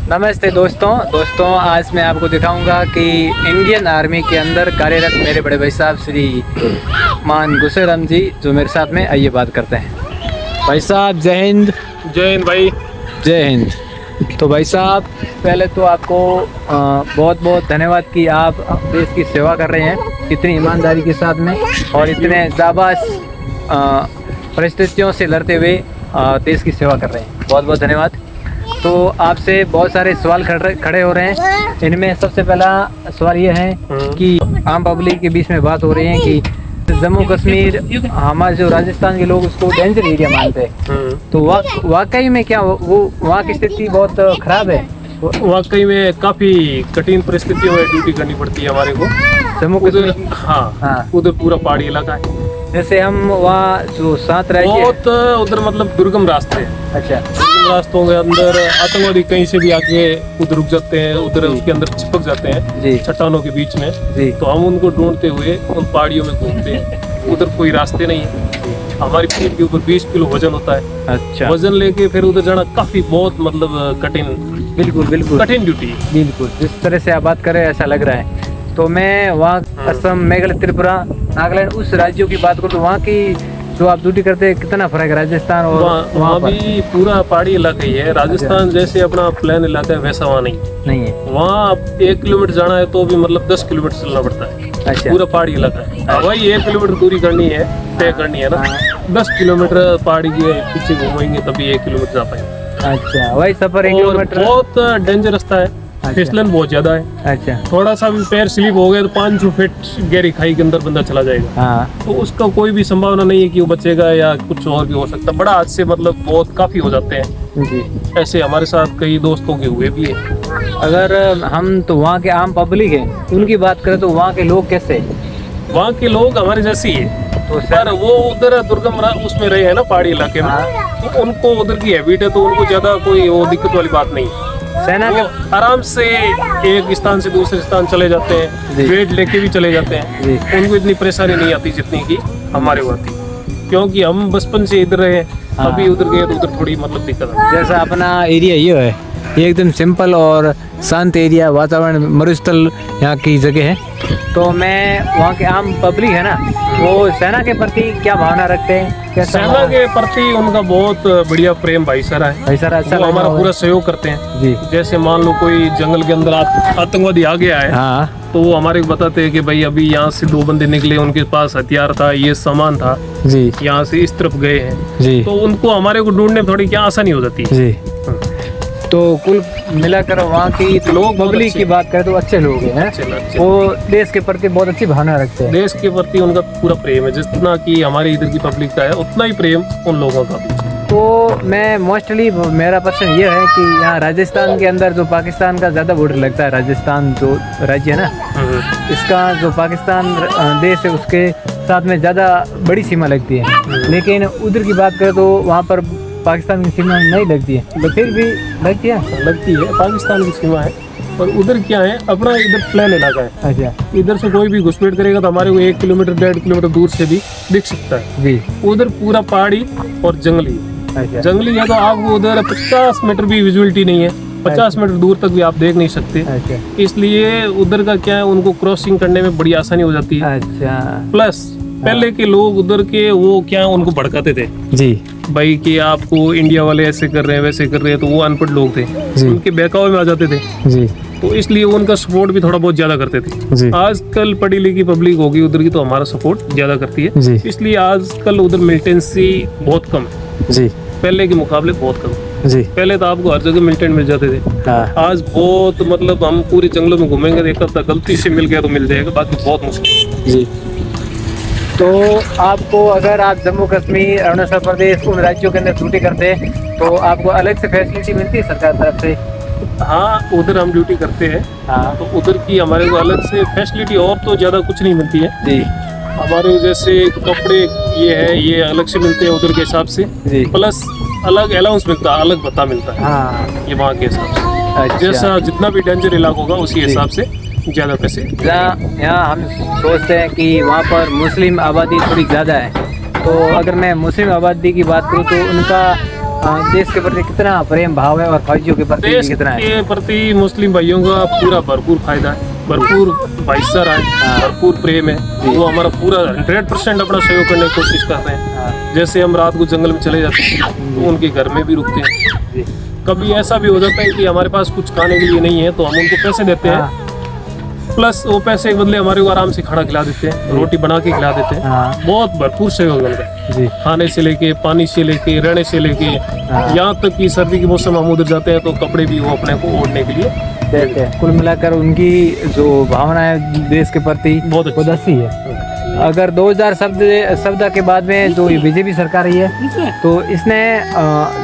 नमस्ते दोस्तों आज मैं आपको दिखाऊंगा कि इंडियन आर्मी के अंदर कार्यरत मेरे बड़े भाई साहब श्री मान गुसेराम जी जो मेरे साथ में आइए बात करते हैं। भाई साहब जय हिंद। जय हिंद भाई। जय हिंद। तो भाई साहब पहले तो आपको बहुत बहुत धन्यवाद कि आप देश की सेवा कर रहे हैं इतनी ईमानदारी के साथ में और इतने जाबाज परिस्थितियों से लड़ते हुए देश की सेवा कर रहे हैं। बहुत बहुत धन्यवाद। तो आपसे बहुत सारे सवाल खड़े हो रहे हैं। इनमें सबसे पहला सवाल ये है कि आम पब्लिक के बीच में बात हो रही है कि जम्मू कश्मीर हमारे जो राजस्थान के लोग उसको डेंजर एरिया मानते हैं, तो वाकई में क्या वो वहाँ की स्थिति बहुत खराब है? वाकई में काफी कठिन परिस्थितियों में ड्यूटी करनी पड़ती है हमारे को जम्मू कश्मीर। हाँ, उधर पूरा पहाड़ी इलाका है। जैसे हम वहाँ जो 7 राज्य बहुत उधर मतलब दुर्गम रास्ते हैं। अच्छा। दुर्गम रास्तों के अंदर आतंकवादी कहीं से भी आके उधर रुक जाते हैं, उधर उसके अंदर चिपक जाते हैं चट्टानों के बीच में। तो हम उनको ढूंढते हुए उन पहाड़ियों में घूमते हैं। उधर कोई रास्ते नहीं है। हमारी पीठ के ऊपर 20 किलो वजन होता है। अच्छा। वजन लेके फिर उधर जाना काफी बहुत मतलब कठिन, बिल्कुल कठिन ड्यूटी। बिल्कुल जिस तरह से आप बात कर रहे हैं ऐसा लग रहा है। तो मैं वहाँ असम, मेघालय, त्रिपुरा, नागालैंड उस राज्यों की बात करूँ तो वहाँ की जो आप ड्यूटी करते हैं कितना फर्क है राजस्थान और वहाँ भी पूरा पहाड़ी इलाका ही है। राजस्थान जैसे अपना प्लेन इलाका है वैसा वहाँ नहीं है। वहाँ 1 किलोमीटर जाना है तो भी मतलब 10 किलोमीटर चलना पड़ता है। अच्छा। पूरा पहाड़ी इलाका है। वही 1 किलोमीटर दूरी करनी है, तय करनी है ना। 10 किलोमीटर पहाड़ी के पीछे घूमेंगे तभी 1 किलोमीटर जा पाएंगे। अच्छा, वही सफर 1 किलोमीटर बहुत डेंजर रास्ता है। फिसलन बहुत ज्यादा है। अच्छा। थोड़ा सा भी पैर स्लिप हो गया तो 500 फीट गहरी खाई के अंदर बंदा चला जाएगा। तो उसका कोई भी संभावना नहीं है कि वो बचेगा या कुछ और भी हो सकता है। बड़ा हादसे मतलब बहुत काफी हो जाते हैं जी। ऐसे हमारे साथ कई दोस्तों के हुए भी है। अगर हम तो वहाँ के आम पब्लिक है उनकी बात करें तो वहाँ के लोग कैसे? वहाँ के लोग हमारे जैसे ही है। तो सर वो उधर दुर्गम उसमें रहे हैं ना पहाड़ी इलाके में, तो उनको उधर की हैबिट है, तो उनको ज्यादा कोई वो दिक्कत वाली बात नहीं है। सेना के आराम से एक स्थान से दूसरे स्थान चले जाते हैं, वेट लेके भी चले जाते हैं। उनको इतनी परेशानी नहीं आती जितनी की हमारे को आती, क्योंकि हम बचपन से इधर रहे। अभी उधर गए तो उधर थोड़ी मतलब दिक्कत है। जैसा अपना एरिया ये है, ये एकदम सिंपल और शांत एरिया, वातावरण मरुस्थल यहाँ की जगह है। तो मैं वहाँ के आम पब्लिक है ना, वो सेना के प्रति क्या भावना रखते हैं? सेना के प्रति उनका बहुत बढ़िया प्रेम भाईचारा है। भाईचारा अच्छा, हमारा पूरा सहयोग करते हैं जी। जैसे मान लो कोई जंगल के अंदर आतंकवादी आ गया है, तो वो हमारे को बताते हैं कि भाई अभी यहाँ से 2 बंदे निकले, उनके पास हथियार था, ये सामान था जी, यहाँ से इस तरफ गए हैं जी। तो उनको हमारे को ढूंढने में थोड़ी क्या आसानी हो जाती है जी। तो कुल मिलाकर वहाँ की लोग पब्लिक की बात करें तो अच्छे लोग हैं। वो देश के प्रति बहुत अच्छी भावना रखते हैं। देश के प्रति उनका पूरा प्रेम है, जितना कि हमारे इधर की पब्लिक का है उतना ही प्रेम उन लोगों का भी। तो मैं मोस्टली मेरा पर्सन ये है कि यहाँ राजस्थान के अंदर जो पाकिस्तान का ज़्यादा बॉर्डर लगता है, राजस्थान जो राज्य है ना, इसका जो पाकिस्तान देश है उसके साथ में ज़्यादा बड़ी सीमा लगती है। लेकिन उधर की बात करें तो वहाँ पर पाकिस्तान की सीमा नहीं लगती है, तो फिर भी लगती है पाकिस्तान की सीमा है। और उधर क्या है, अपना इधर प्लेन इलाका है। अच्छा। इधर से कोई भी घुसपैठ करेगा तो हमारे को 1 किलोमीटर 1.5 किलोमीटर दूर से भी दिख सकता है जी। उधर पूरा पहाड़ी और जंगली। अच्छा। जंगली है तो आपको उधर 50 मीटर भी विजुअलिटी नहीं है, 50 मीटर दूर तक भी आप देख नहीं सकते। अच्छा। इसलिए उधर का क्या है, उनको क्रॉसिंग करने में बड़ी आसानी हो जाती है। अच्छा। प्लस पहले के लोग उधर के वो क्या उनको भड़काते थे जी, भाई कि आपको इंडिया वाले ऐसे कर रहे हैं वैसे कर रहे हैं, तो वो अनपढ़ लोग थे, उनके बहकावे में आ जाते थे जी। तो इसलिए उनका सपोर्ट भी थोड़ा बहुत ज्यादा करते थे। आजकल पढ़ी लिखी पब्लिक होगी उधर की, तो हमारा सपोर्ट ज्यादा करती है जी। इसलिए आजकल उधर मिलिटेंसी बहुत कम है जी, पहले के मुकाबले बहुत कम जी। पहले तो आपको हर जगह मिलिटेंट मिल जाते थे। आज बहुत मतलब हम पूरे जंगलों में घूमेंगे, एक हफ्ता गलती से मिल गया तो मिल जाएगा, बाकी बहुत मुश्किल जी। तो आपको अगर आप जम्मू कश्मीर, अरुणाचल प्रदेश उन राज्यों के अंदर ड्यूटी करते हैं तो आपको अलग से फैसिलिटी मिलती है सरकार तरफ से? हाँ, उधर हम ड्यूटी करते हैं। हाँ। तो उधर की हमारे को अलग से फैसिलिटी और तो ज़्यादा कुछ नहीं मिलती है जी। हमारे जैसे कपड़े ये अलग से मिलते हैं उधर के हिसाब से जी। प्लस अलग अलाउंस मिलता है, अलग भत्ता मिलता है। हाँ। ये वहाँ के हिसाब से। अच्छा। जैसा जितना भी डेंजर इलाका होगा उसी हिसाब से ज़्यादा पैसे। यहाँ हम सोचते हैं कि वहाँ पर मुस्लिम आबादी थोड़ी ज़्यादा है, तो अगर मैं मुस्लिम आबादी की बात करूँ तो उनका देश के प्रति कितना प्रेम भाव है और फौजियों के प्रति देश कितना है? के प्रति मुस्लिम भाइयों का पूरा भरपूर फायदा है, भरपूर भाईचारा है, भरपूर प्रेम है। वो हमारा पूरा 100% अपना सहयोग करने की कोशिश कर रहे हैं। जैसे हम रात को जंगल में चले जाते हैं तो उनके घर में भी रुकते हैं। कभी ऐसा भी हो जाता है कि हमारे पास कुछ खाने के लिए नहीं है तो हम उनको पैसे देते हैं, प्लस वो पैसे के बदले हमारे को आराम से खाना खिला देते हैं, रोटी बना के खिला देते हैं। बहुत भरपूर सहयोग मिलता है, खाने से लेके, पानी से लेके, रहने से लेके, यहाँ तक कि सर्दी के मौसम हम उधर जाते हैं तो कपड़े भी वो अपने को ओढ़ने के लिए देते हैं। कुल मिलाकर उनकी जो भावना है देश के प्रति बहुत अच्छी है। अगर 2000 शब्द के बाद में जो बीजेपी सरकार आई है तो इसने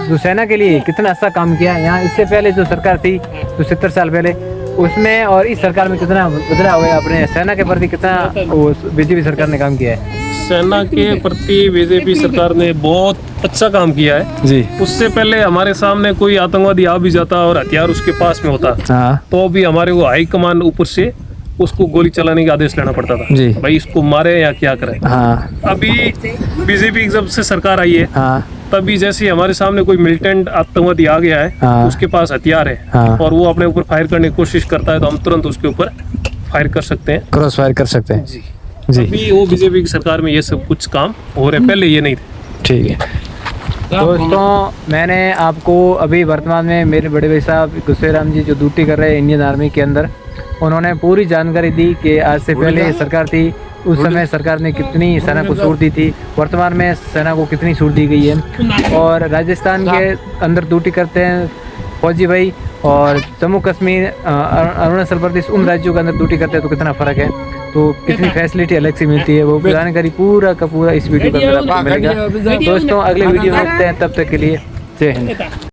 जो सेना के लिए कितना अच्छा काम किया। यहाँ इससे पहले जो सरकार थी जो 70 साल पहले, उसमें और इस सरकार में कितना बदलाव है? अपने सेना के प्रति कितना बीजेपी सरकार ने काम किया है? सेना के प्रति बीजेपी सरकार ने बहुत अच्छा काम किया है जी। उससे पहले हमारे सामने कोई आतंकवादी आ भी जाता और हथियार उसके पास में होता तो भी हमारे को हाई कमान ऊपर से उसको गोली चलाने का आदेश लेना पड़ता था जी। भाई इसको मारे या क्या करें। अभी बीजेपी जब से सरकार आई है तभी जैसे हमारे सामने कोई मिलिटेंट आतंकवादी आ गया है, उसके पास हथियार है और वो अपने ऊपर फायर करने की कोशिश करता है तो हम तुरंत उसके ऊपर फायर कर सकते हैं, क्रॉस फायर कर सकते हैं। जी जी। अभी वो बीजेपी की सरकार में ये सब कुछ काम हो रहे, पहले ये नहीं थे। ठीक है दोस्तों, मैंने आपको अभी वर्तमान में मेरे बड़े भाई साहब गुस्सेराम जी जो ड्यूटी कर रहे हैं इंडियन आर्मी के अंदर, उन्होंने पूरी जानकारी दी कि आज से पहले सरकार थी उस समय सरकार ने कितनी सेना को छूट दी थी, वर्तमान में सेना को कितनी छूट दी गई है। और राजस्थान के अंदर ड्यूटी करते हैं फौजी भाई और जम्मू कश्मीर, अरुणाचल प्रदेश, उन राज्यों के अंदर ड्यूटी करते हैं तो कितना फ़र्क है, तो कितनी फैसिलिटी अलग से मिलती है, वो जानकारी पूरा का पूरा इस वीडियो के अंदर आपको मिलेगा। दोस्तों अगले वीडियो में मिलते हैं, तब तक के लिए जय हिंद।